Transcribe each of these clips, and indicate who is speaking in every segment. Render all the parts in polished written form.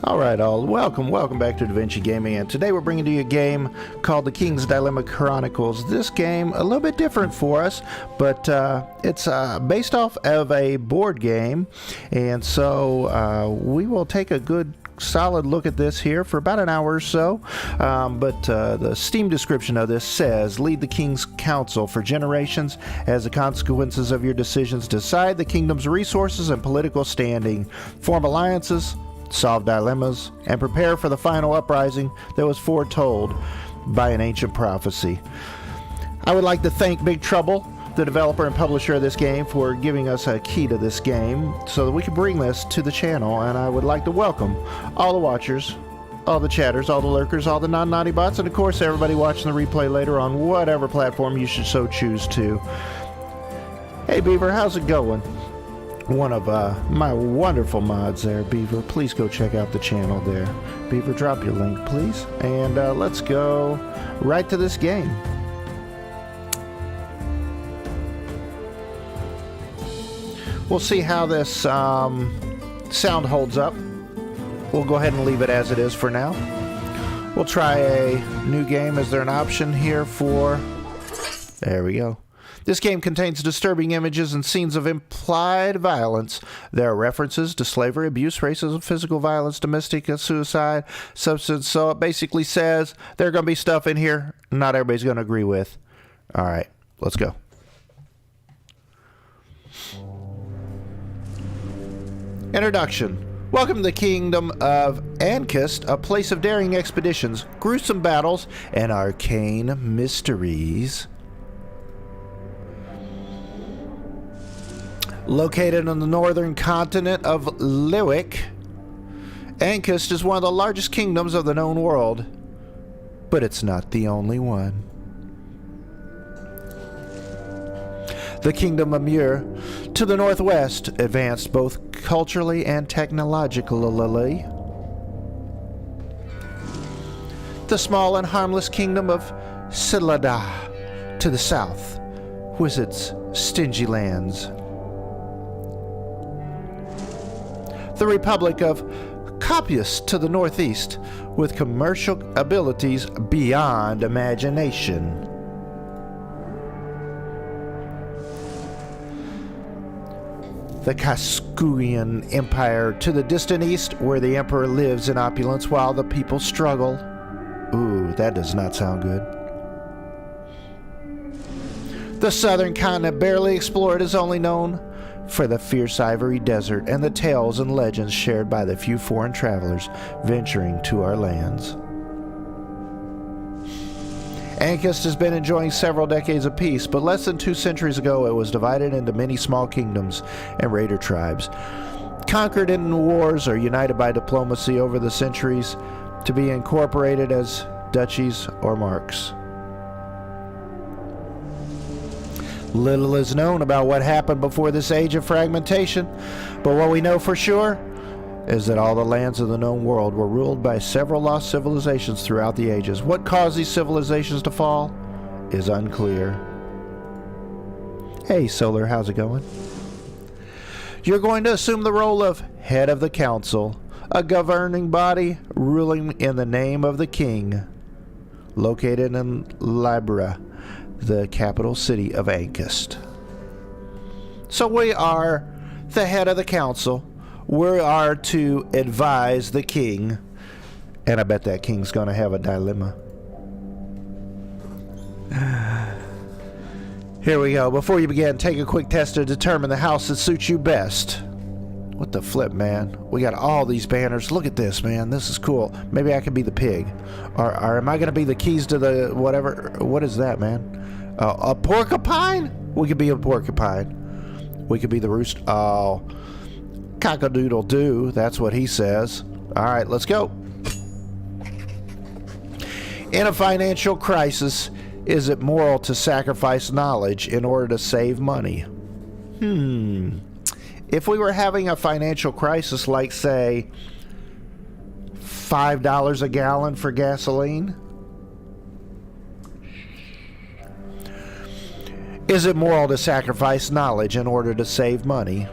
Speaker 1: Alright all, welcome back to Vinci Gaming, and today we're bringing to you a game called The King's Dilemma Chronicles. This game, a little bit different for us, but it's based off of a board game, and so we will take a good solid look at this here for about an hour or so, but the Steam description of this says, lead the King's Council for generations as the consequences of your decisions decide the kingdom's resources and political standing, form alliances, solve dilemmas, and prepare for the final uprising that was foretold by an ancient prophecy. I would like to thank Big Trouble, the developer and publisher of this game, for giving us a key to this game so that we can bring this to the channel, and I would like to welcome all the watchers, all the chatters, all the lurkers, all the non-naughty bots, and of course everybody watching the replay later on whatever platform you should so choose to. Hey Beaver, how's it going? One of my wonderful mods there, Beaver. Please go check out the channel there. Beaver, drop your link, please. And let's go right to this game. We'll see how this sound holds up. We'll go ahead and leave it as it is for now. We'll try a new game. Is there an option here for... There we go. This game contains disturbing images and scenes of implied violence. There are references to slavery, abuse, racism, physical violence, domestic suicide, substance. So it basically says there's going to be stuff in here not everybody's going to agree with. All right, let's go. Introduction. Welcome to the kingdom of Ankist, a place of daring expeditions, gruesome battles, and arcane mysteries. Located on the northern continent of Liwick, Ankist is one of the largest kingdoms of the known world, but it's not the only one. The kingdom of Muir, to the northwest, advanced both culturally and technologically. The small and harmless kingdom of Silada, to the south, with its stingy lands. The Republic of Copius to the northeast, with commercial abilities beyond imagination. The Cascuian Empire to the distant east, where the emperor lives in opulence while the people struggle. Ooh, that does not sound good. The southern continent, barely explored, is only known for the fierce ivory desert and the tales and legends shared by the few foreign travelers venturing to our lands. Ankist has been enjoying several decades of peace, but less than 2 centuries ago it was divided into many small kingdoms and raider tribes, conquered in wars or united by diplomacy over the centuries to be incorporated as duchies or marks. Little is known about what happened before this age of fragmentation, but what we know for sure is that all the lands of the known world were ruled by several lost civilizations throughout the ages. What caused these civilizations to fall is unclear. Hey Solar, how's it going? You're going to assume the role of head of the council, a governing body ruling in the name of the king, located in Libra, the capital city of Ankist. So we are the head of the council. We are to advise the king, and I bet that king's going to have a dilemma. Here we go. Before you begin, take a quick test to determine the house that suits you best. What the flip, man? We got all these banners. Look at this, man. This is cool. Maybe I could be the pig. Or am I going to be the keys to the whatever? What is that, man? A porcupine? We could be a porcupine. We could be the rooster. Oh, cock-a-doodle-doo. That's what he says. All right, let's go. In a financial crisis, is it moral to sacrifice knowledge in order to save money? If we were having a financial crisis, like, say, $5 a gallon for gasoline, is it moral to sacrifice knowledge in order to save money?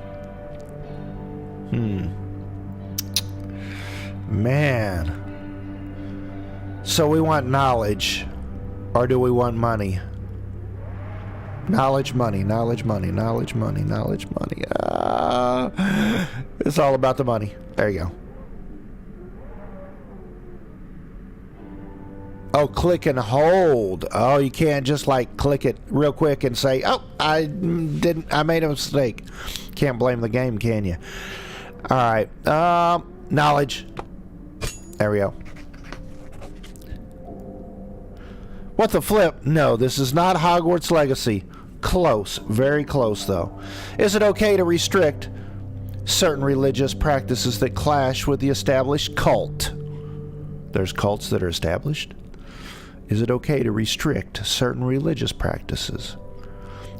Speaker 1: Man. So we want knowledge, or do we want money? Knowledge, money, knowledge, money, knowledge, money, knowledge, money. It's all about the money. There you go. Oh, click and hold. Oh, you can't just like click it real quick and say, oh, I made a mistake. Can't blame the game, can you? All right. Knowledge. There we go. What the flip? No, this is not Hogwarts Legacy. Close. Very close, though. Is it okay to restrict certain religious practices that clash with the established cult? There's cults that are established. Is it okay to restrict certain religious practices?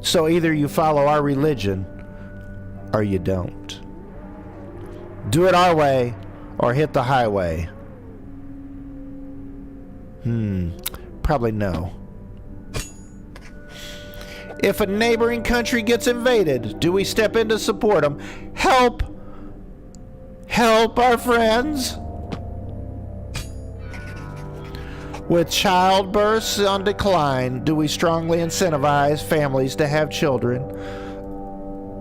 Speaker 1: So either you follow our religion or you don't. Do it our way or hit the highway. Probably no. If a neighboring country gets invaded, do we step in to support them? Help! Help our friends! With childbirths on decline, do we strongly incentivize families to have children?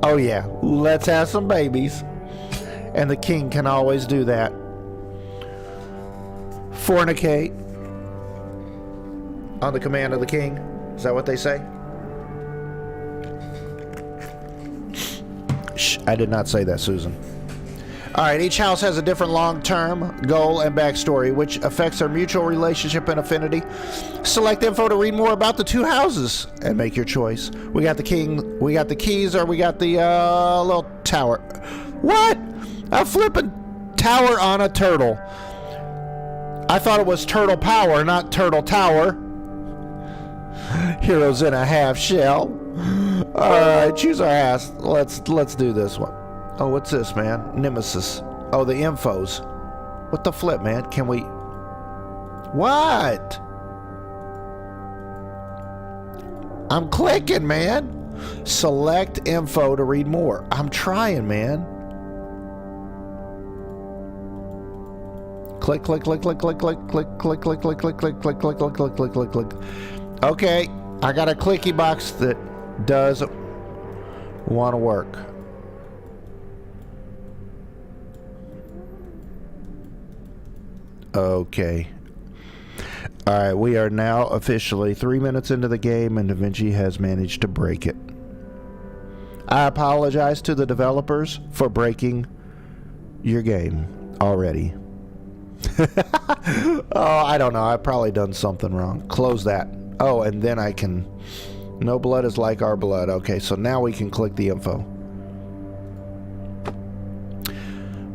Speaker 1: Oh yeah, let's have some babies. And the king can always do that. Fornicate. On the command of the king. Is that what they say? Shh, I did not say that, Susan. Alright, each house has a different long-term goal and backstory, which affects their mutual relationship and affinity. Select info to read more about the two houses and make your choice. We got the king, we got the keys, or we got the little tower. What? A flippin' tower on a turtle. I thought it was turtle power, not turtle tower. Heroes in a half shell. Alright, choose our ass. Let's do this one. Oh, what's this, man? Nemesis. Oh, the infos. What the flip, man? Can we... What? I'm clicking, man. Select info to read more. I'm trying, man. Click, click, click, click, click, click, click, click, click, click, click, click, click, click, click, click, click, click, click. Okay, I got a clicky box that does want to work. Okay. Alright, we are now officially 3 minutes into the game and Vinci has managed to break it. I apologize to the developers for breaking your game already. Oh, I don't know. I've probably done something wrong. Close that. Oh, and then I can... No blood is like our blood. Okay, so now we can click the info.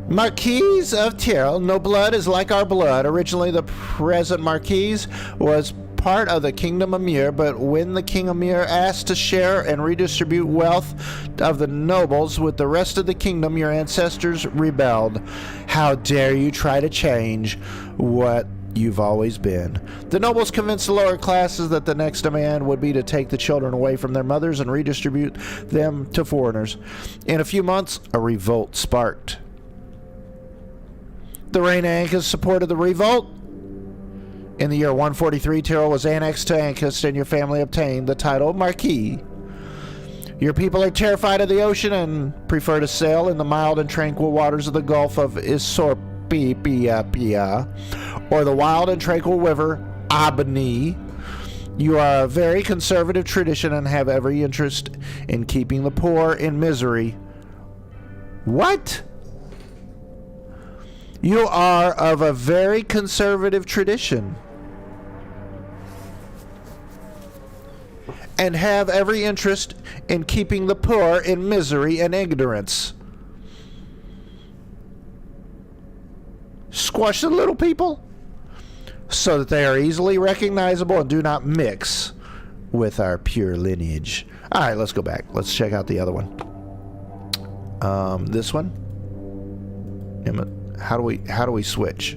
Speaker 1: Marquise of Tyrrell, no blood is like our blood. Originally, the present Marquise was part of the Kingdom of Muir, but when the King of Muir asked to share and redistribute wealth of the nobles with the rest of the kingdom, your ancestors rebelled. How dare you try to change what you've always been. The nobles convinced the lower classes that the next demand would be to take the children away from their mothers and redistribute them to foreigners. In a few months, a revolt sparked. The reign of Ancus supported the revolt. In the year 143, Tyrrell was annexed to Ancus, and your family obtained the title Marquis. Your people are terrified of the ocean and prefer to sail in the mild and tranquil waters of the Gulf of Isorpia, or the wild and tranquil river Albany. You are a very conservative tradition and have every interest in keeping the poor in misery. What? You are of a very conservative tradition and have every interest in keeping the poor in misery and ignorance. Squash the little people so that they are easily recognizable and do not mix with our pure lineage. All right, let's go back. Let's check out the other one. This one. How do we switch?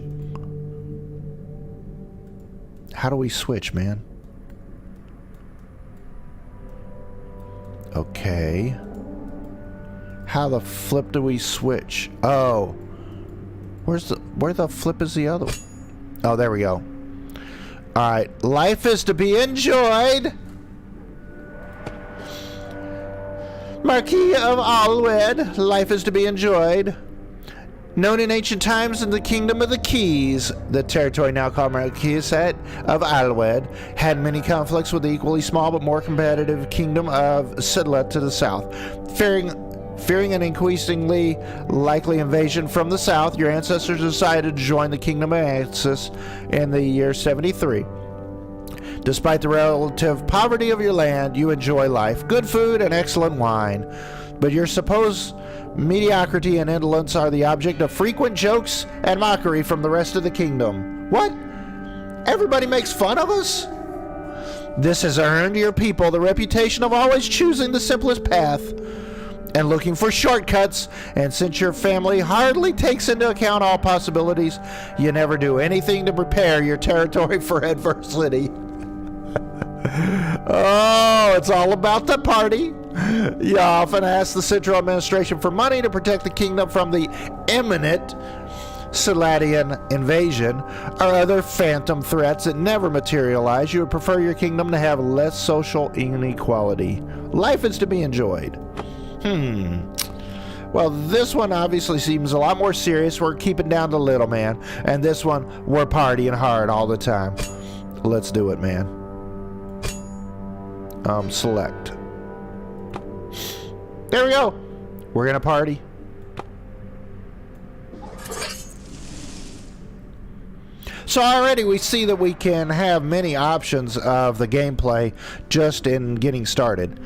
Speaker 1: How do we switch, man? Okay. How the flip do we switch? Oh. Where the flip is the other one? Oh, there we go. Alright, life is to be enjoyed. Marquis of Alwed, life is to be enjoyed. Known in ancient times in the Kingdom of the Keys, the territory now called Marquisate of Alwed had many conflicts with the equally small but more competitive Kingdom of Sidla to the south. Fearing an increasingly likely invasion from the south, your ancestors decided to join the Kingdom of Axis in the year 73. Despite the relative poverty of your land, you enjoy life, good food, and excellent wine. But your supposed mediocrity and indolence are the object of frequent jokes and mockery from the rest of the kingdom. What? Everybody makes fun of us? This has earned your people the reputation of always choosing the simplest path and looking for shortcuts, and since your family hardly takes into account all possibilities, you never do anything to prepare your territory for adversity. Oh, it's all about the party. You often ask the central administration for money to protect the kingdom from the imminent Saladian invasion or other phantom threats that never materialize. You would prefer your kingdom to have less social inequality. Life is to be enjoyed. Well, this one obviously seems a lot more serious. We're keeping down the little man. And this one, we're partying hard all the time. Let's do it, man. Select. There we go. We're gonna party. So already we see that we can have many options of the gameplay just in getting started.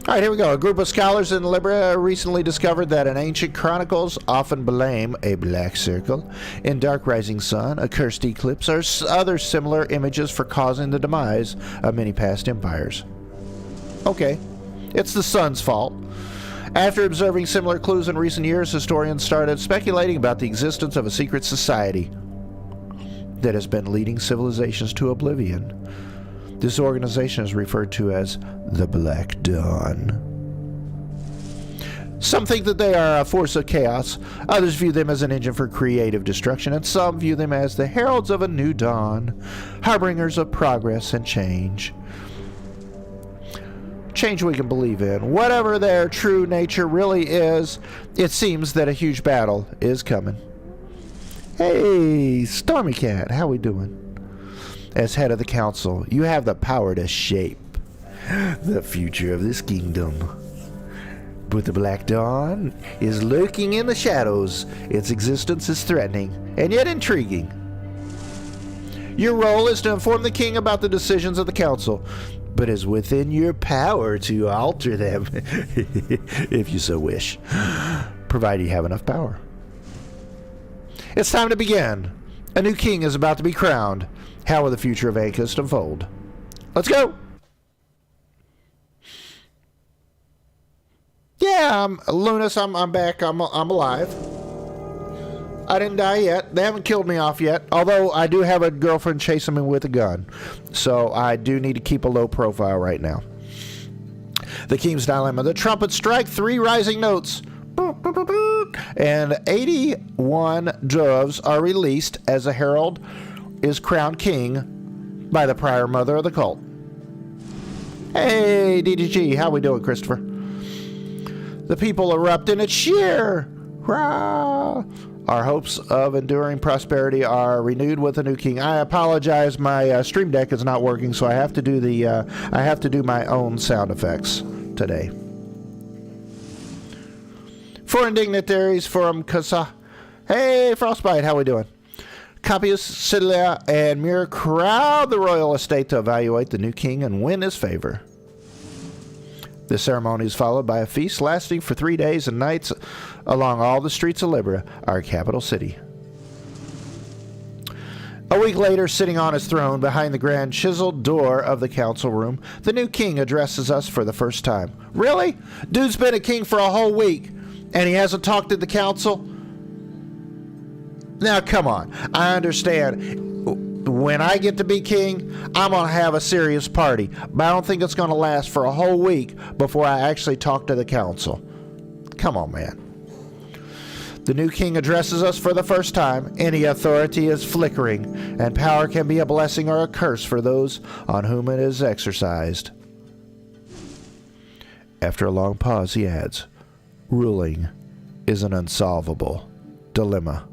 Speaker 1: Alright, here we go. A group of scholars in Libya recently discovered that in ancient chronicles often blame a black circle in dark rising sun, a cursed eclipse, or other similar images for causing the demise of many past empires. Okay, it's the sun's fault. After observing similar clues in recent years, historians started speculating about the existence of a secret society that has been leading civilizations to oblivion. This organization is referred to as the Black Dawn. Some think that they are a force of chaos, others view them as an engine for creative destruction, and some view them as the heralds of a new dawn, harbingers of progress and change. Change we can believe in. Whatever their true nature really is, it seems that a huge battle is coming. Hey, Stormy Cat, how we doing? As head of the council, you have the power to shape the future of this kingdom. But the Black Dawn is lurking in the shadows. Its existence is threatening and yet intriguing. Your role is to inform the king about the decisions of the council, but is within your power to alter them if you so wish, provided you have enough power. It's time to begin. A new king is about to be crowned. How will the future of Ancest unfold? Let's go! Yeah, Lunas, I'm back. I'm alive. I didn't die yet. They haven't killed me off yet. Although I do have a girlfriend chasing me with a gun. So I do need to keep a low profile right now. The King's Dilemma. The trumpets strike 3 rising notes. And 81 dwarves are released as a herald is crowned king by the prior mother of the cult. Hey, DDG, how we doing, Christopher? The people erupt in a cheer. Hurrah! Our hopes of enduring prosperity are renewed with a new king. I apologize, my stream deck is not working, so I have to do my own sound effects today. Foreign dignitaries from Kasa. Hey, Frostbite, how we doing? Copius, Cilia, and Muir crowd the royal estate to evaluate the new king and win his favor. The ceremony is followed by a feast lasting for 3 days and nights along all the streets of Libya, our capital city. A week later, sitting on his throne behind the grand chiseled door of the council room, the new king addresses us for the first time. Really? Dude's been a king for a whole week, and he hasn't talked to the council? Now, come on. I understand. When I get to be king, I'm going to have a serious party. But I don't think it's going to last for a whole week before I actually talk to the council. Come on, man. The new king addresses us for the first time. Any authority is flickering, and power can be a blessing or a curse for those on whom it is exercised. After a long pause, he adds, ruling is an unsolvable dilemma.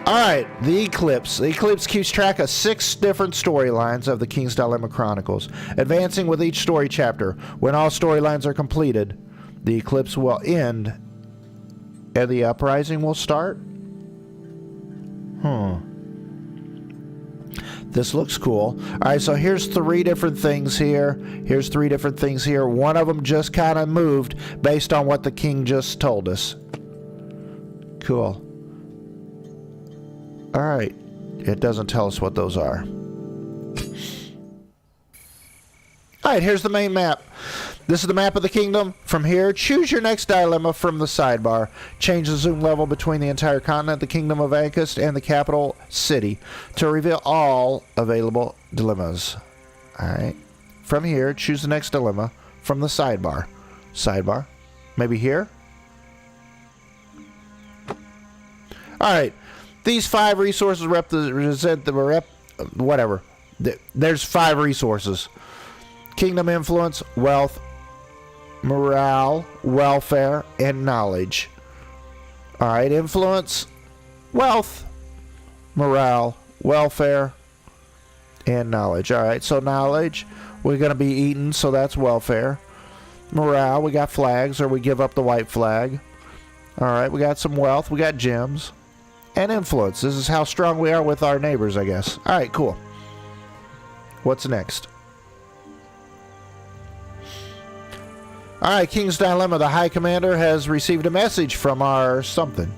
Speaker 1: Alright, the Eclipse. The Eclipse keeps track of 6 different storylines of the King's Dilemma Chronicles, advancing with each story chapter. When all storylines are completed, the Eclipse will end and the uprising will start? This looks cool. Alright, so here's 3 different things here. Here's 3 different things here. One of them just kind of moved based on what the king just told us. Cool. Alright, it doesn't tell us what those are. Alright, here's the main map. This is the map of the kingdom. From here, choose your next dilemma from the sidebar. Change the zoom level between the entire continent, the kingdom of Ancust, and the capital city to reveal all available dilemmas. Alright, from here, choose the next dilemma from the sidebar. Sidebar? Maybe here? Alright. These 5 resources represent the whatever. There's 5 resources. Kingdom influence, wealth, morale, welfare, and knowledge. Alright, influence, wealth, morale, welfare, and knowledge. Alright, so knowledge, we're going to be eaten, so that's welfare. Morale, we got flags, or we give up the white flag. Alright, we got some wealth, we got gems. And influence. This is how strong we are with our neighbors, I guess. Alright, cool. What's next? Alright, King's Dilemma. The High Commander has received a message from our something.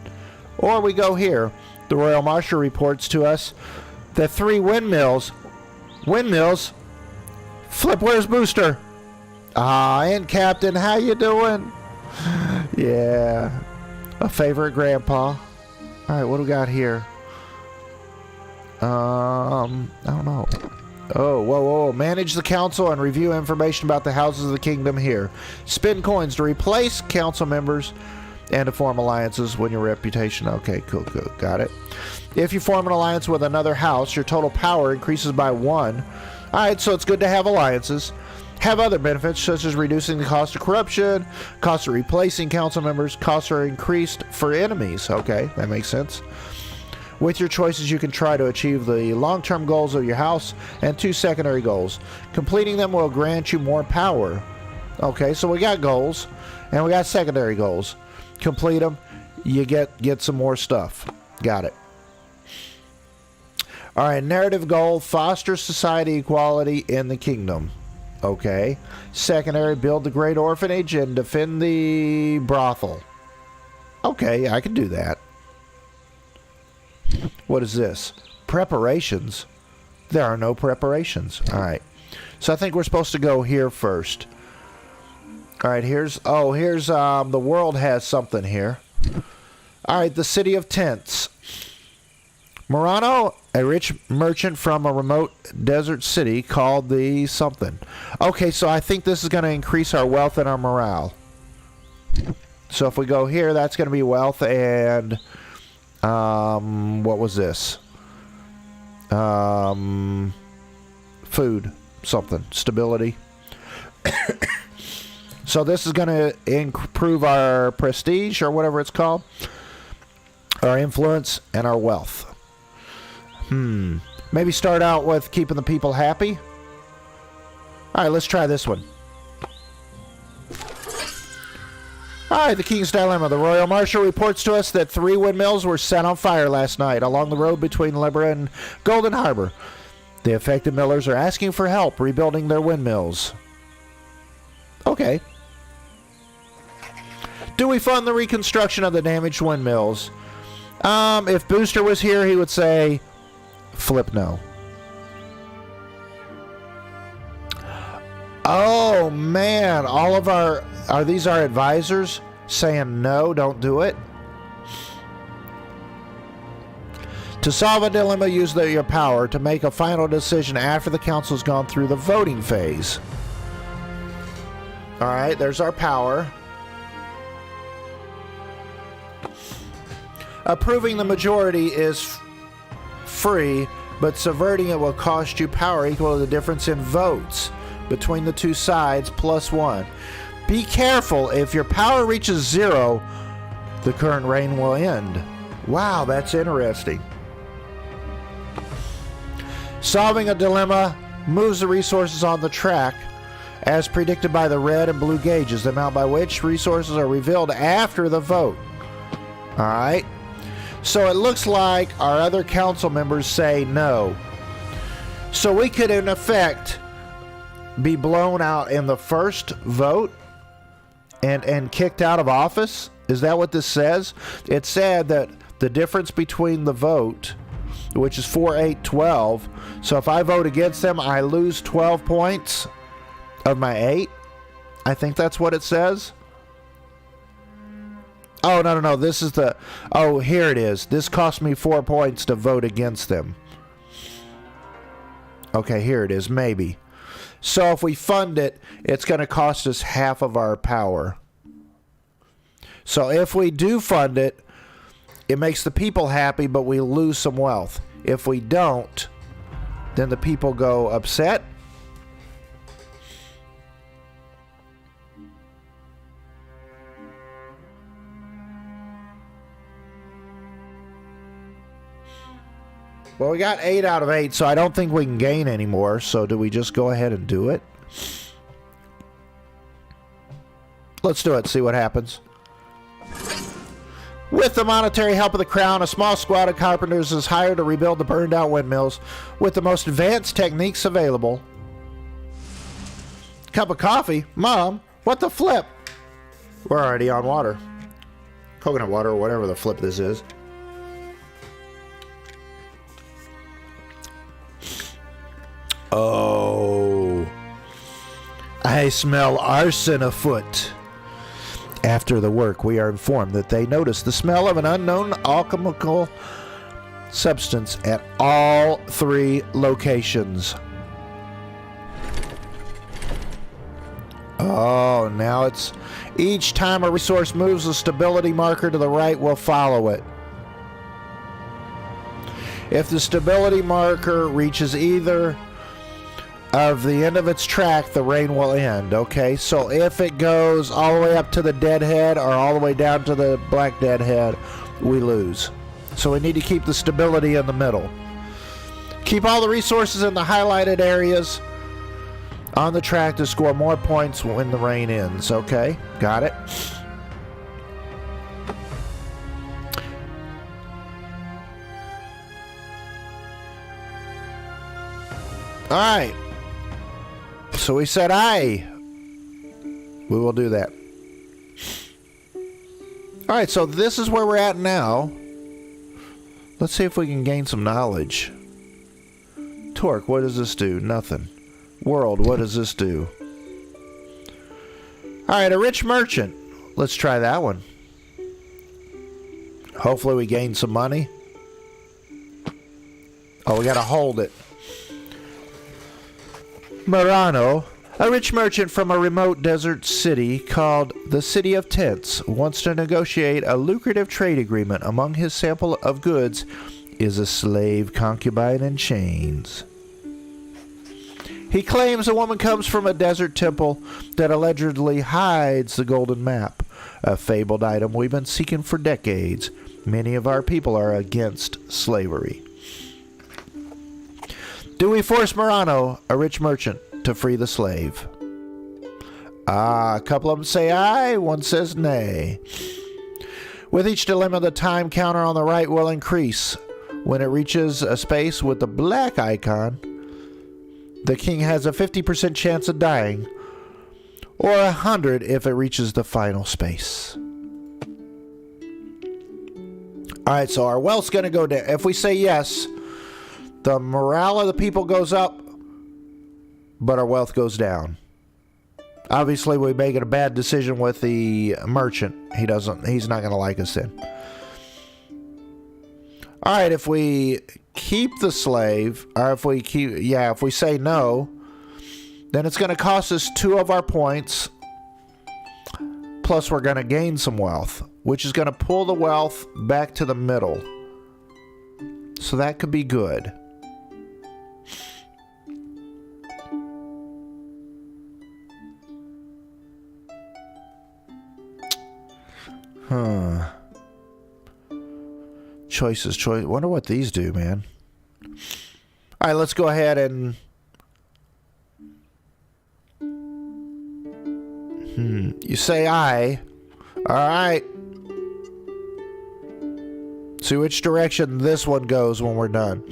Speaker 1: Or we go here. The Royal Marshal reports to us that 3 windmills. Windmills? Flip, where's Booster? Ah, and Captain, how you doing? Yeah. A favorite grandpa. Alright, what do we got here? I don't know. Oh, whoa. Manage the council and review information about the houses of the kingdom here. Spend coins to replace council members and to form alliances when your reputation... Okay, cool. Got it. If you form an alliance with another house, your total power increases by 1. Alright, so it's good to have alliances. Have other benefits, such as reducing the cost of corruption, cost of replacing council members, costs are increased for enemies. Okay, that makes sense. With your choices, you can try to achieve the long-term goals of your house and 2 secondary goals. Completing them will grant you more power. Okay, so we got goals, and we got secondary goals. Complete them, you get some more stuff. Got it. Alright, narrative goal, foster society equality in the kingdom. Okay. Secondary, build the great orphanage and defend the brothel. Okay, I can do that. What is this? Preparations? There are no preparations. Alright. So I think we're supposed to go here first. Alright, here's the world has something here. Alright, the city of tents. Murano, a rich merchant from a remote desert city called the something. Okay, so I think this is going to increase our wealth and our morale. So if we go here, that's going to be wealth and what was this? Food, something, stability. So this is going to improve our prestige or whatever it's called, our influence and our wealth. Maybe start out with keeping the people happy. Alright, let's try this one. Alright, the King's Dilemma. The Royal Marshal reports to us that 3 windmills were set on fire last night along the road between Libra and Golden Harbor. The affected millers are asking for help rebuilding their windmills. Okay. Do we fund the reconstruction of the damaged windmills? If Booster was here, he would say... Flip no. Oh man, all of our... Are these our advisors saying no, don't do it? To solve a dilemma, use your power to make a final decision after the council's gone through the voting phase. All right, there's our power. Approving the majority is free, but subverting it will cost you power equal to the difference in votes between the two sides plus 1. Be careful, if your power reaches 0, the current reign will end. Wow, that's interesting. Solving a dilemma moves the resources on the track as predicted by the red and blue gauges, the amount by which resources are revealed after the vote. Alright, so it looks like our other council members say no. So we could in effect be blown out in the first vote and kicked out of office. Is that what this says? It said that the difference between the vote, which is 4, 8, 12, so if I vote against them, I lose 12 points of my 8. I think that's what it says. Oh, no, this is the... Oh, here it is. This cost me 4 points to vote against them. Okay, here it is, maybe. So if we fund it, it's going to cost us half of our power. So if we do fund it, it makes the people happy, but we lose some wealth. If we don't, then the people go upset. Well, we got 8 out of 8, so I don't think we can gain anymore. So do we just go ahead and do it? Let's do it, see what happens. With the monetary help of the crown, a small squad of carpenters is hired to rebuild the burned out windmills with the most advanced techniques available. Cup of coffee? Mom, what the flip? We're already on water. Coconut water or whatever the flip this is. Oh, I smell arson afoot. After the work, we are informed that they noticed the smell of an unknown alchemical substance at all 3 locations. Oh, now it's... Each time a resource moves, the stability marker to the right will follow it. If the stability marker reaches either of the end of its track, the reign will end. Okay, so if it goes all the way up to the dead head or all the way down to the black dead head, we lose. So we need to keep the stability in the middle. Keep all the resources in the highlighted areas on the track to score more points when the reign ends. Okay, got it. All right. So we said aye. We will do that. Alright, so this is where we're at now. Let's see if we can gain some knowledge. Torque, what does this do? Nothing. World, what does this do? Alright, a rich merchant. Let's try that one. Hopefully we gain some money. Oh, we gotta hold it. Murano, a rich merchant from a remote desert city called the City of Tents, wants to negotiate a lucrative trade agreement. Among his sample of goods is a slave concubine in chains. He claims a woman comes from a desert temple that allegedly hides the golden map, a fabled item we've been seeking for decades. Many of our people are against slavery. Do we force Murano, a rich merchant, to free the slave? A couple of them say aye, one says nay. With each dilemma, the time counter on the right will increase. When it reaches a space with the black icon, the king has a 50% chance of dying, or 100 if it reaches the final space. Alright, so our wealth's going to go down. If we say yes, the morale of the people goes up, but our wealth goes down. Obviously, we make it a bad decision with the merchant. He's not going to like us then. Alright, if we keep the slave, or if we say no, then it's going to cost us 2 of our points Plus, we're going to gain some wealth, which is going to pull the wealth back to the middle. So that could be good. Huh. Choices. Wonder what these do, man. All right, let's go ahead and... You say aye. All right. See which direction this one goes when we're done.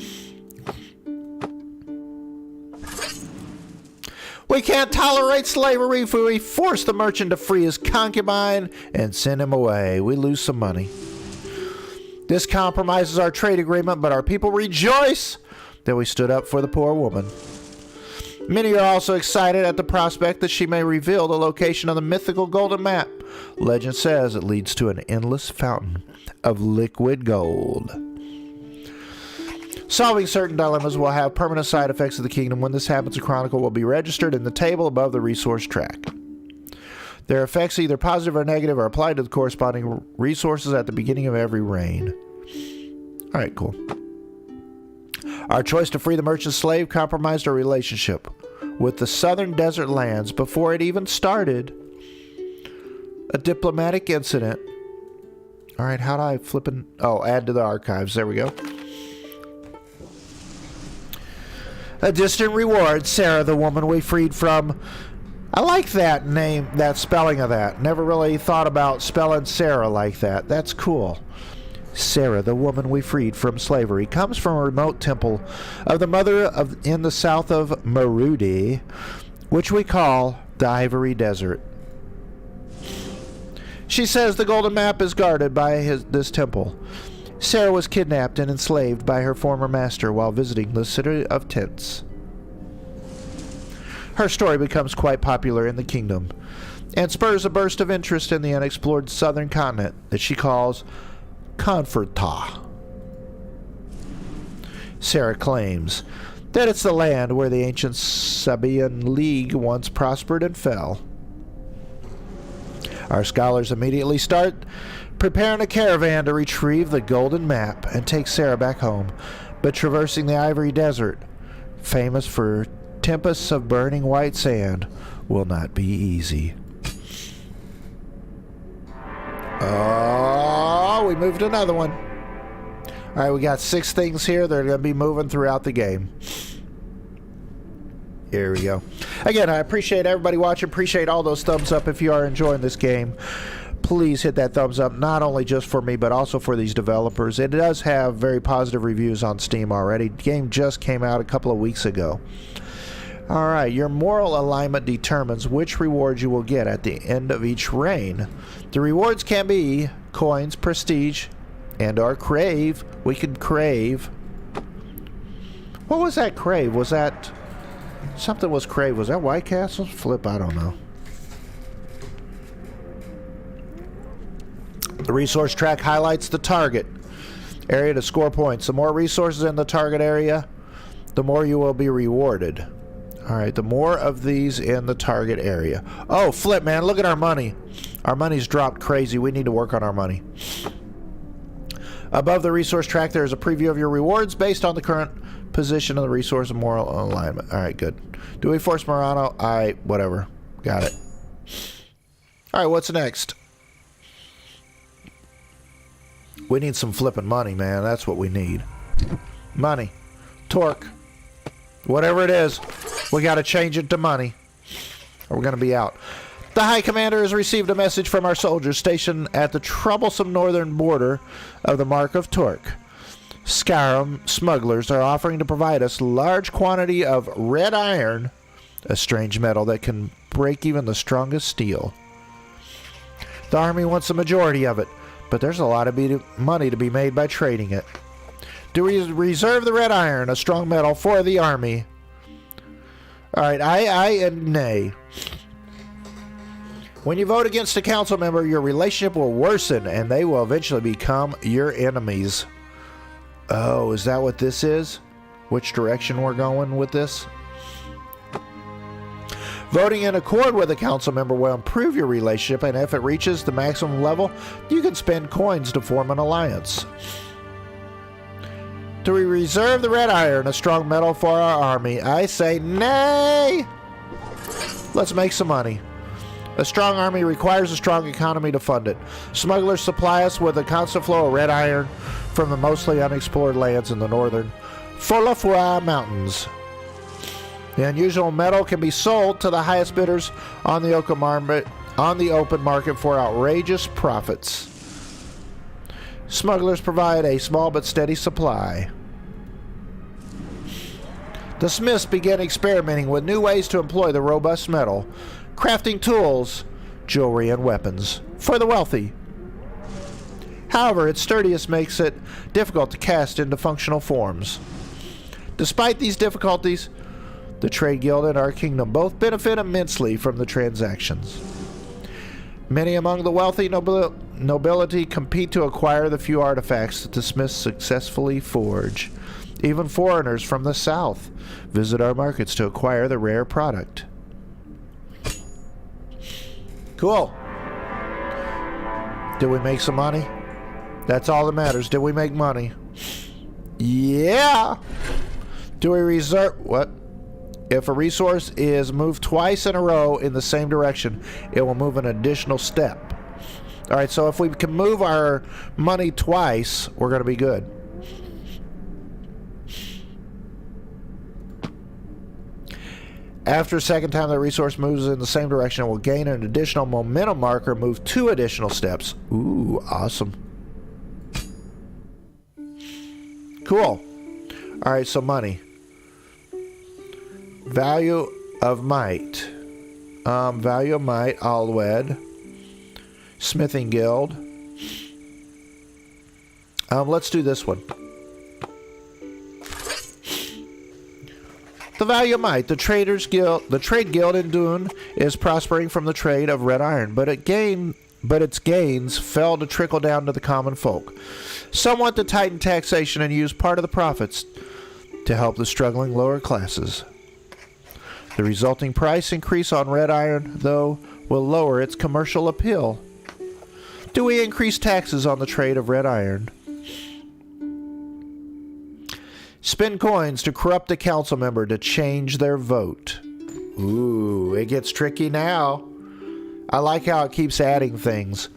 Speaker 1: We can't tolerate slavery if we force the merchant to free his concubine and send him away. We lose some money. This compromises our trade agreement, but our people rejoice that we stood up for the poor woman. Many are also excited at the prospect that she may reveal the location of the mythical golden map. Legend says it leads to an endless fountain of liquid gold. Solving certain dilemmas will have permanent side effects of the kingdom. When this happens, a chronicle will be registered in the table above the resource track. Their effects, either positive or negative, are applied to the corresponding resources at the beginning of every reign. Alright, cool. Our choice to free the merchant slave compromised our relationship with the southern desert lands before it even started. A diplomatic incident. Alright, how do I flip and... Oh, add to the archives. There we go. A distant reward. Sarah, the woman we freed from... I like that name, that spelling of that. Never really thought about spelling Sarah like that. That's cool. Sarah, the woman we freed from slavery, comes from a remote temple of the mother in the south of Marudi, which we call the Ivory Desert. She says the golden map is guarded by this temple. Sarah was kidnapped and enslaved by her former master while visiting the city of Tents. Her story becomes quite popular in the kingdom and spurs a burst of interest in the unexplored southern continent that she calls Conforta. Sarah claims that it's the land where the ancient Sabaean League once prospered and fell. Our scholars immediately start preparing a caravan to retrieve the golden map and take Sarah back home, but traversing the Ivory Desert, famous for tempests of burning white sand, will not be easy. Oh, we moved another one. Alright, we got 6 things here. They're going to be moving throughout the game. Here we go. Again, I appreciate everybody watching. Appreciate all those thumbs up if you are enjoying this game. Please hit that thumbs up, not only just for me, but also for these developers. It does have very positive reviews on Steam already. The game just came out a couple of weeks ago. Alright, your moral alignment determines which rewards you will get at the end of each reign. The rewards can be coins, prestige, and or crave. We could crave. What was that crave? Was that... Something was crave. Was that White Castle? Flip, I don't know. The resource track highlights the target area to score points. The more resources in the target area, the more you will be rewarded. Alright, the more of these in the target area. Oh, flip, man. Look at our money. Our money's dropped crazy. We need to work on our money. Above the resource track, there is a preview of your rewards based on the current position of the resource and moral alignment. Alright, good. Do we force Morano? Whatever. Got it. Alright, what's next? We need some flipping money, man. That's what we need. Money. Torque. Whatever it is, we got to change it to money, or we're going to be out. The High Commander has received a message from our soldiers stationed at the troublesome northern border of the Mark of Torque. Skyrim smugglers are offering to provide us large quantity of red iron, a strange metal that can break even the strongest steel. The army wants a majority of it, but there's a lot of money to be made by trading it. Do we reserve the red iron, a strong metal, for the army? Alright, aye, and nay. When you vote against a council member, your relationship will worsen, and they will eventually become your enemies. Oh, is that what this is? Which direction we're going with this? Voting in accord with a council member will improve your relationship, and if it reaches the maximum level, you can spend coins to form an alliance. Do we reserve the red iron, a strong metal, for our army? I say nay! Let's make some money. A strong army requires a strong economy to fund it. Smugglers supply us with a constant flow of red iron from the mostly unexplored lands in the northern Folafua Mountains. The unusual metal can be sold to the highest bidders on the open market for outrageous profits. Smugglers provide a small but steady supply. The smiths began experimenting with new ways to employ the robust metal, crafting tools, jewelry, and weapons for the wealthy. However, its sturdiness makes it difficult to cast into functional forms. Despite these difficulties, the trade guild and our kingdom both benefit immensely from the transactions. Many among the wealthy nobility compete to acquire the few artifacts that the smiths successfully forge. Even foreigners from the south visit our markets to acquire the rare product. Cool. Did we make some money? That's all that matters. Did we make money? Yeah! Do we reserve... What? If a resource is moved twice in a row in the same direction, it will move an additional step. Alright, so if we can move our money twice, we're going to be good. After a second time the resource moves in the same direction, it will gain an additional momentum marker, move 2 additional steps. Ooh, awesome. Cool. Alright, so money. Value of might. Value of might, Alwed. Smithing Guild. Let's do this one. The value of might. The trade guild in Dune is prospering from the trade of red iron, but its gains failed to trickle down to the common folk. Some want to tighten taxation and use part of the profits to help the struggling lower classes. The resulting price increase on red iron, though, will lower its commercial appeal. Do we increase taxes on the trade of red iron? Spend coins to corrupt a council member to change their vote. Ooh, it gets tricky now. I like how it keeps adding things.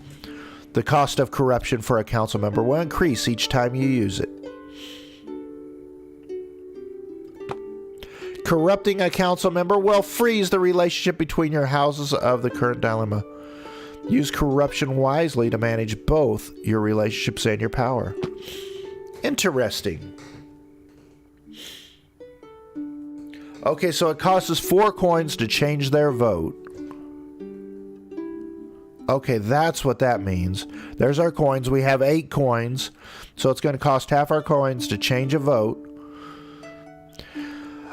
Speaker 1: The cost of corruption for a council member will increase each time you use it. Corrupting a council member will freeze the relationship between your houses of the current dilemma. Use corruption wisely to manage both your relationships and your power. Interesting. Okay, so it costs us 4 coins to change their vote. Okay, that's what that means. There's our coins. We have 8 coins. So it's going to cost half our coins to change a vote.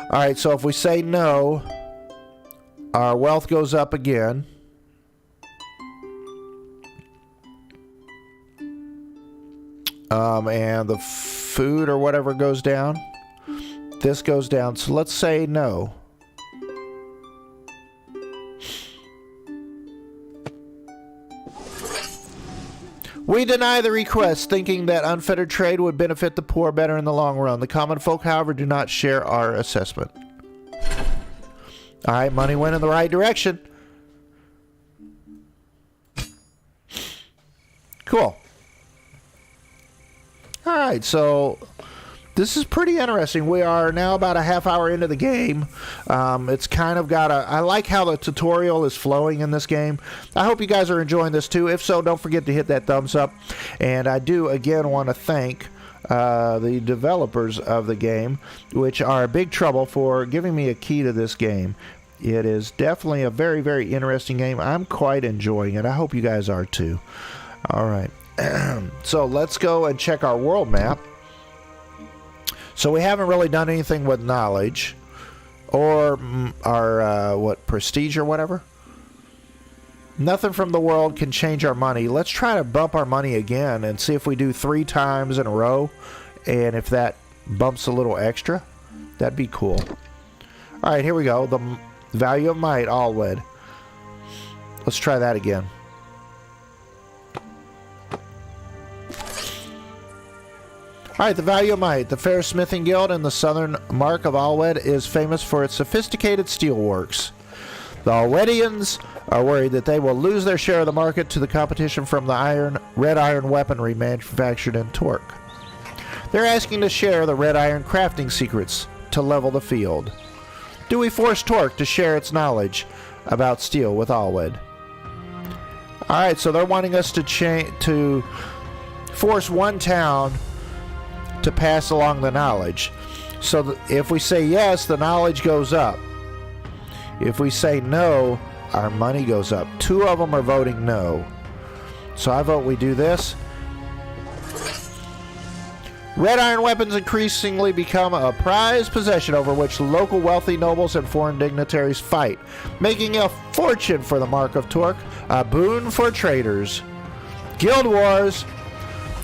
Speaker 1: Alright, so if we say no, our wealth goes up again. And the food or whatever goes down. This goes down, so let's say no. We deny the request, thinking that unfettered trade would benefit the poor better in the long run. The common folk, however, do not share our assessment. Alright, money went in the right direction. Cool. Alright, so this is pretty interesting. We are now about a half hour into the game. It's kind of got a... I like how the tutorial is flowing in this game. I hope you guys are enjoying this too. If so, don't forget to hit that thumbs up. And I do, again, want to thank the developers of the game, which are Big Trouble, for giving me a key to this game. It is definitely a very, very interesting game. I'm quite enjoying it. I hope you guys are too. Alright. So let's go and check our world map. So we haven't really done anything with knowledge or our prestige or whatever. Nothing from the world can change our money. Let's try to bump our money again and see if we do 3 times in a row, and if that bumps a little extra, that'd be cool. All right, here we go. The value of might, Alwed. Let's try that again. Alright, the value of might. The Fair Smithing Guild in the southern mark of Alwed is famous for its sophisticated steelworks. The Alwedians are worried that they will lose their share of the market to the competition from the red iron weaponry manufactured in Torque. They're asking to share the red iron crafting secrets to level the field. Do we force Torque to share its knowledge about steel with Alwed? Alright, so they're wanting us to force one town to pass along the knowledge. So if we say yes, the knowledge goes up. If we say no, our money goes up. 2 of them are voting no. So I vote we do this. Red iron weapons increasingly become a prized possession over which local wealthy nobles and foreign dignitaries fight, making a fortune for the Mark of Torque, a boon for traders. Guild wars.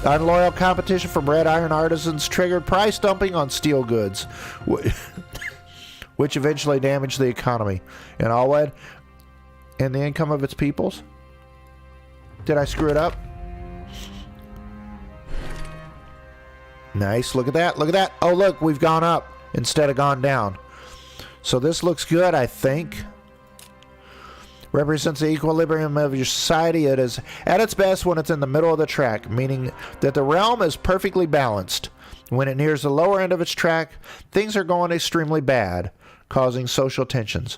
Speaker 1: Unloyal competition from red iron artisans triggered price dumping on steel goods, which eventually damaged the economy in Alwed and the income of its peoples. Did I screw it up? Nice, look at that, look at that. Oh look, we've gone up instead of gone down. So this looks good, I think. Represents the equilibrium of your society. It is at its best when it's in the middle of the track, meaning that the realm is perfectly balanced. When it nears the lower end of its track, things are going extremely bad, causing social tensions.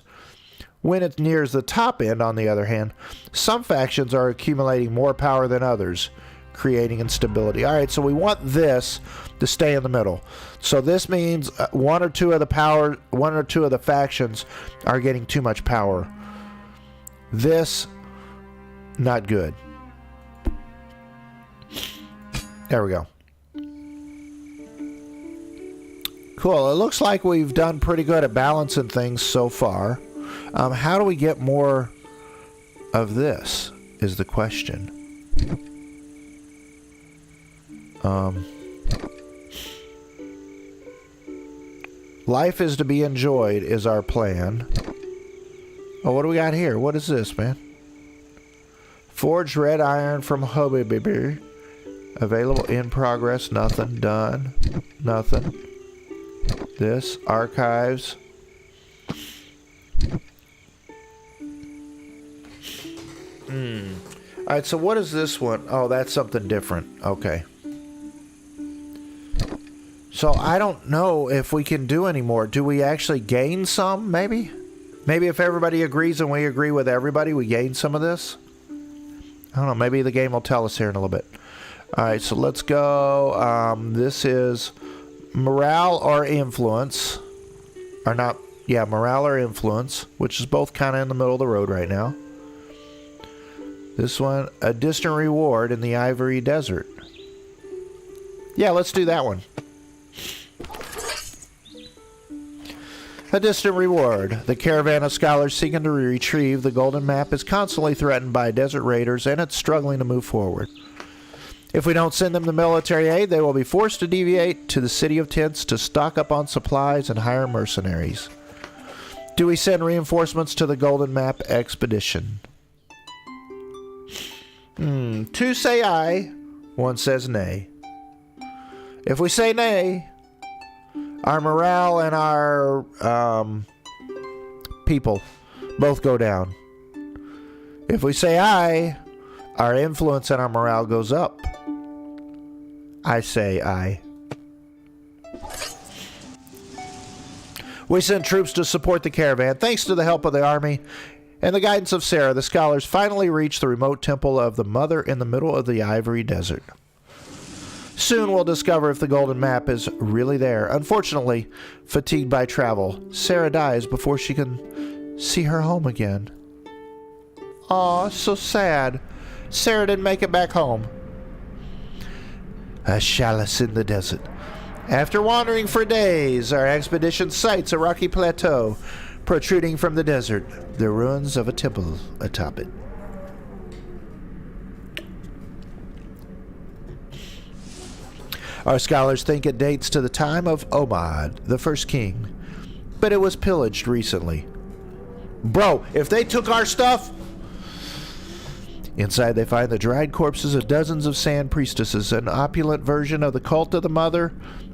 Speaker 1: When it nears the top end, on the other hand, some factions are accumulating more power than others, creating instability. Alright, so we want this to stay in the middle. So this means one or two of the factions are getting too much power. This, not good. There we go. Cool. It looks like we've done pretty good at balancing things so far. How do we get more of this is the question. Life is to be enjoyed is our plan. Oh, what do we got here? What is this, man? Forged red iron from Hobby. Available in progress. Nothing. Done. Nothing. This. Archives. Alright, so what is this one? Oh, that's something different. Okay. So I don't know if we can do any more. Do we actually gain some, maybe? Maybe if everybody agrees and we agree with everybody, we gain some of this? I don't know. Maybe the game will tell us here in a little bit. Alright, so let's go. This is morale or influence. Or not. Yeah, morale or influence, which is both kind of in the middle of the road right now. This one, a distant reward in the Ivory Desert. Yeah, let's do that one. A distant reward. The caravan of scholars seeking to retrieve the golden map is constantly threatened by desert raiders, and it's struggling to move forward. If we don't send them the military aid, they will be forced to deviate to the City of Tents to stock up on supplies and hire mercenaries. Do we send reinforcements to the golden map expedition? 2 say aye, 1 says nay. If we say nay, our morale and our people both go down. If we say aye, our influence and our morale goes up. I say aye. We send troops to support the caravan. Thanks to the help of the army and the guidance of Sarah, the scholars finally reach the remote temple of the Mother in the middle of the Ivory Desert. Soon we'll discover if the golden map is really there. Unfortunately, fatigued by travel, Sarah dies before she can see her home again. Aw, so sad. Sarah didn't make it back home. A chalice in the desert. After wandering for days, our expedition sights a rocky plateau protruding from the desert, the ruins of a temple atop it. Our scholars think it dates to the time of Omad, the first king, but it was pillaged recently. Bro, if they took our stuff... Inside they find the dried corpses of dozens of sand priestesses, an opulent version of the cult of the mother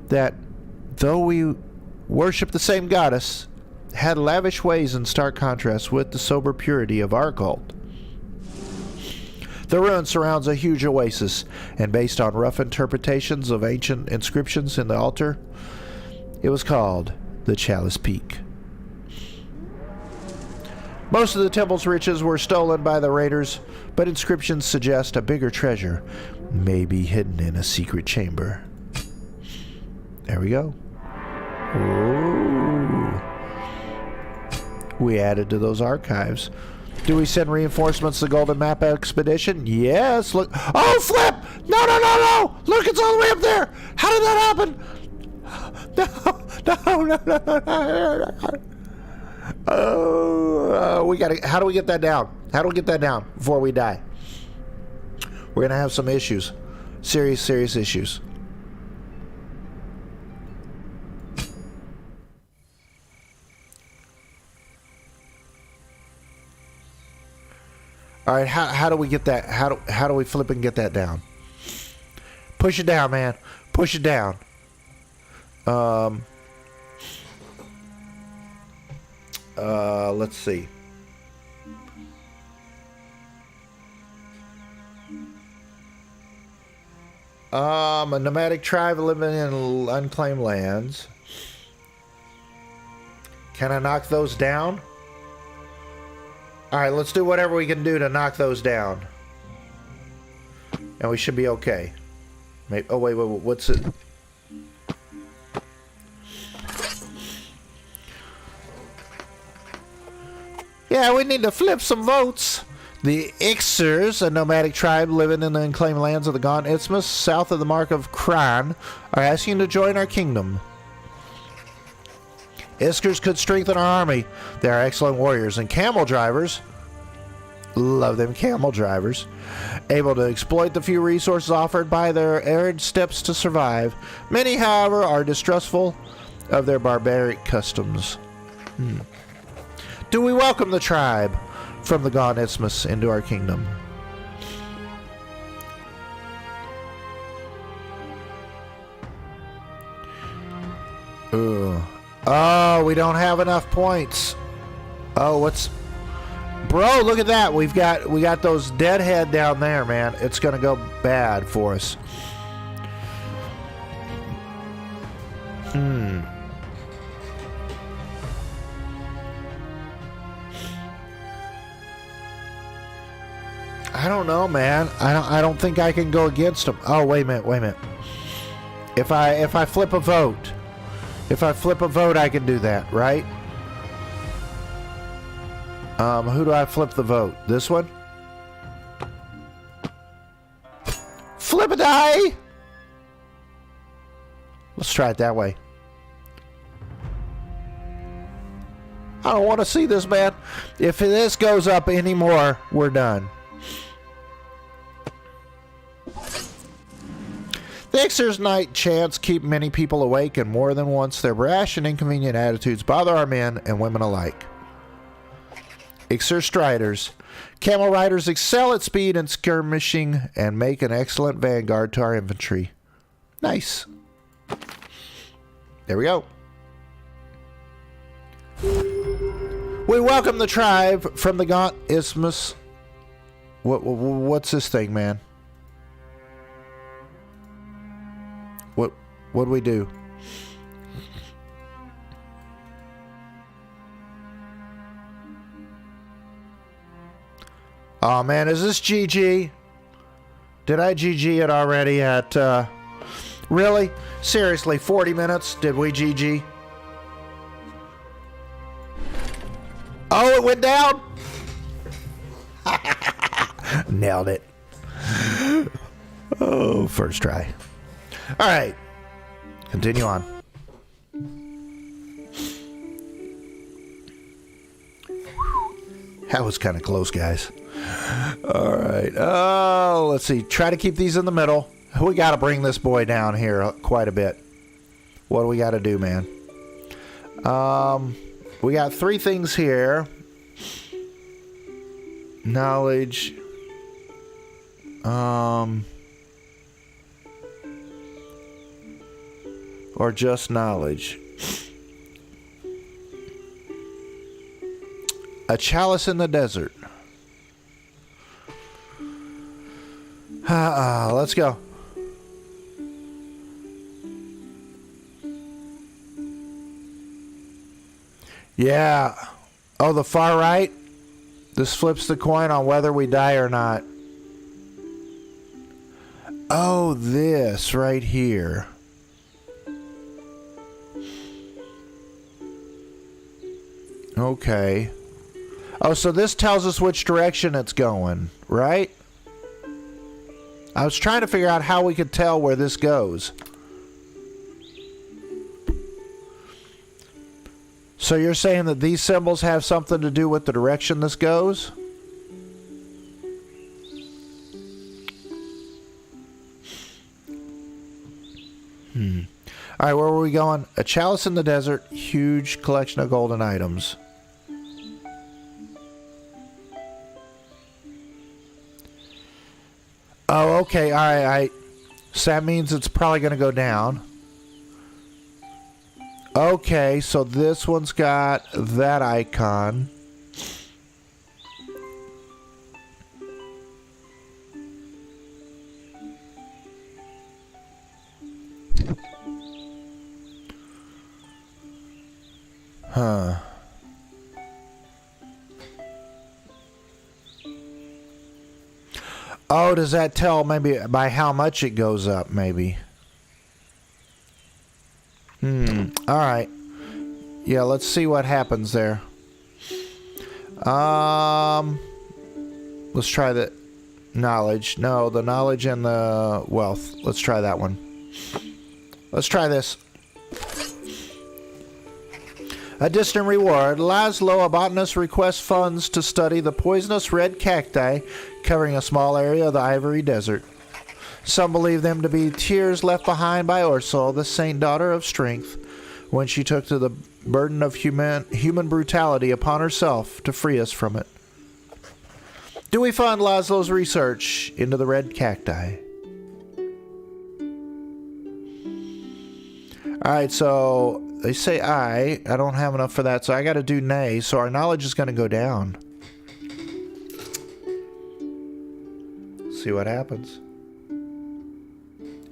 Speaker 1: that, though we worship the same goddess, had lavish ways in stark contrast with the sober purity of our cult. The ruin surrounds a huge oasis, and based on rough interpretations of ancient inscriptions in the altar, it was called the Chalice Peak. Most of the temple's riches were stolen by the raiders, but inscriptions suggest a bigger treasure may be hidden in a secret chamber. There we go. Ooh. We added to those archives. Do we send reinforcements to the Golden Map Expedition? Yes. Look. Oh, flip! No, no, no, no! Look, it's all the way up there! How did that happen? No, no, no, no, no, no. Oh, we gotta. How do we get that down? How do we get that down before we die? We're gonna have some issues. Serious, serious issues. All right, how do we get that? How do we flip and get that down? Push it down, man. Push it down. Let's see. A nomadic tribe living in unclaimed lands. Can I knock those down? Alright, let's do whatever we can do to knock those down. And we should be okay. Maybe, oh, wait, what's it? Yeah, we need to flip some votes. The Ixers, a nomadic tribe living in the unclaimed lands of the Gaunt Isthmus, south of the Mark of Cran, are asking to join our kingdom. Iskers could strengthen our army. They are excellent warriors and camel drivers. Love them camel drivers. Able to exploit the few resources offered by their arid steppes to survive. Many, however, are distrustful of their barbaric customs. Do we welcome the tribe from the Gaunt Isthmus into our kingdom? Ugh. Oh, we don't have enough points. Oh, what's... Bro, look at that. We got those deadhead down there, man. It's going to go bad for us. I don't know, man. I don't think I can go against them. Oh, wait a minute. If I flip a vote, I can do that, right? Who do I flip the vote? This one? Flip a die! Let's try it that way. I don't want to see this, man. If this goes up anymore, we're done. The Ixer's night chants keep many people awake, and more than once their brash and inconvenient attitudes bother our men and women alike. Ixer striders. Camel riders excel at speed and skirmishing and make an excellent vanguard to our infantry. Nice. There we go. We welcome the tribe from the Gaunt Isthmus. What's this thing, man? What do we do? Oh man, is this GG? Did I GG it already at really? Seriously, 40 minutes? Did we GG? Oh, it went down? Nailed it. Oh, first try. Alright. Continue on. That was kind of close, guys. Alright. Oh, let's see. Try to keep these in the middle. We got to bring this boy down here quite a bit. What do we got to do, man? We got 3 things here. knowledge. Or just knowledge. A chalice in the desert. Let's go. Yeah. Oh, the far right? This flips the coin on whether we die or not. Oh, this right here. Okay. Oh, so this tells us which direction it's going, right? I was trying to figure out how we could tell where this goes. So you're saying that these symbols have something to do with the direction this goes? Alright, where were we going? A chalice in the desert, huge collection of golden items. Oh, okay, alright. So that means it's probably going to go down. Okay, so this one's got that icon. Huh. Oh, does that tell maybe by how much it goes up, maybe? Alright. Yeah, let's see what happens there. Let's try the knowledge. No, the knowledge and the wealth. Let's try that one. Let's try this. A distant reward. Laszlo, a botanist, requests funds to study the poisonous red cacti covering a small area of the Ivory Desert. Some believe them to be tears left behind by Ursula, the saint daughter of strength, when she took to the burden of human brutality upon herself to free us from it. Do we fund Laszlo's research into the red cacti? Alright, so they say I don't have enough for that, so I gotta do nay, so our knowledge is gonna go down. See what happens.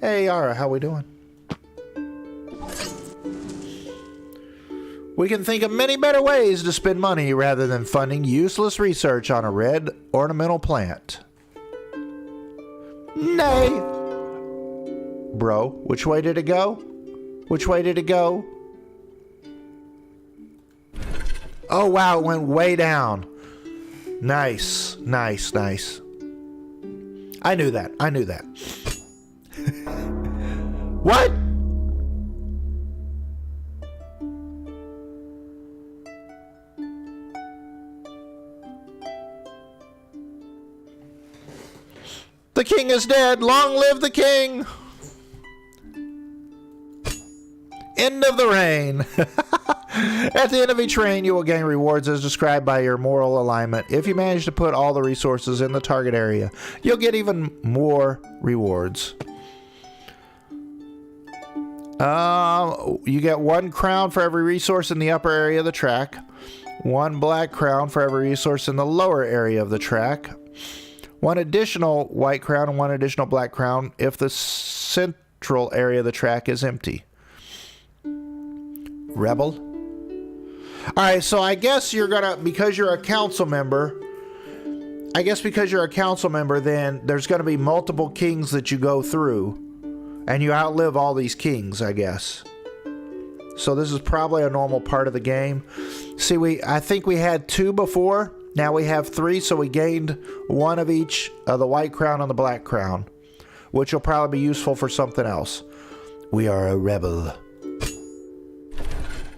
Speaker 1: Hey Yara, how we doing? We can think of many better ways to spend money rather than funding useless research on a red ornamental plant. Nay! Bro, which way did it go? Which way did it go? Oh wow, it went way down. Nice, nice, nice. I knew that, I knew that. What? The king is dead. Long live the king. End of the reign. At the end of each reign, you will gain rewards as described by your moral alignment. If you manage to put all the resources in the target area, you'll get even more rewards. You get 1 crown for every resource in the upper area of the track, 1 black crown for every resource in the lower area of the track, 1 additional white crown and 1 additional black crown if the central area of the track is empty. Rebel. Alright, so I guess you're gonna, because you're a council member, then there's gonna be multiple kings that you go through. And you outlive all these kings, I guess. So this is probably a normal part of the game. See, I think we had 2 before. Now we have 3, so we gained 1 of each of the white crown and the black crown, which will probably be useful for something else. We are a rebel.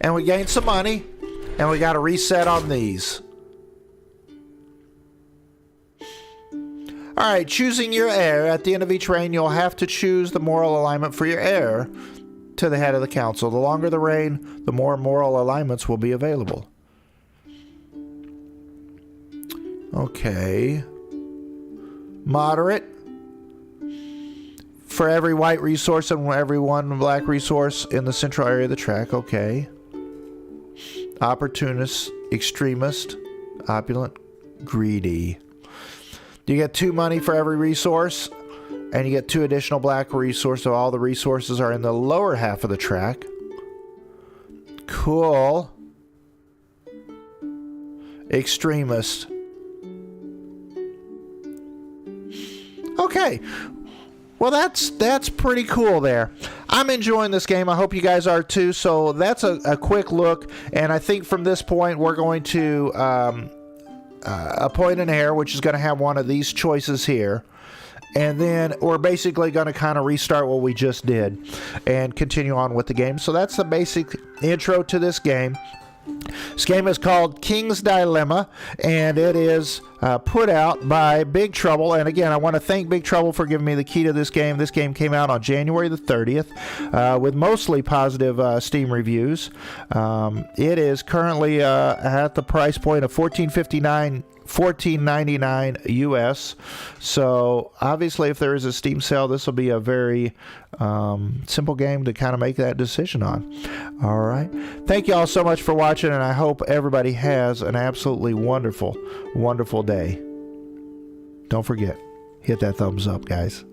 Speaker 1: And we gained some money, and we got to reset on these. Alright, choosing your heir. At the end of each reign, you'll have to choose the moral alignment for your heir to the head of the council. The longer the reign, the more moral alignments will be available. Okay. Moderate. For every white resource and every one black resource in the central area of the track. Okay. Opportunist, extremist, opulent, greedy. You get 2 money for every resource, and you get 2 additional black resources. So all the resources are in the lower half of the track. Cool. Extremist. Okay. Well, that's pretty cool there. I'm enjoying this game. I hope you guys are too. So that's a quick look. And I think from this point, we're going to appoint an heir, which is going to have one of these choices here. And then we're basically going to kind of restart what we just did and continue on with the game. So that's the basic intro to this game. This game is called King's Dilemma, and it is put out by Big Trouble. And again, I want to thank Big Trouble for giving me the key to this game. This game came out on January the 30th with mostly positive Steam reviews. It is currently at the price point of $14.99 US. So obviously, if there is a Steam sale, this will be a very simple game to kind of make that decision on. All right. Thank you all so much for watching, and I hope everybody has an absolutely wonderful, wonderful day. Don't forget, hit that thumbs up, guys.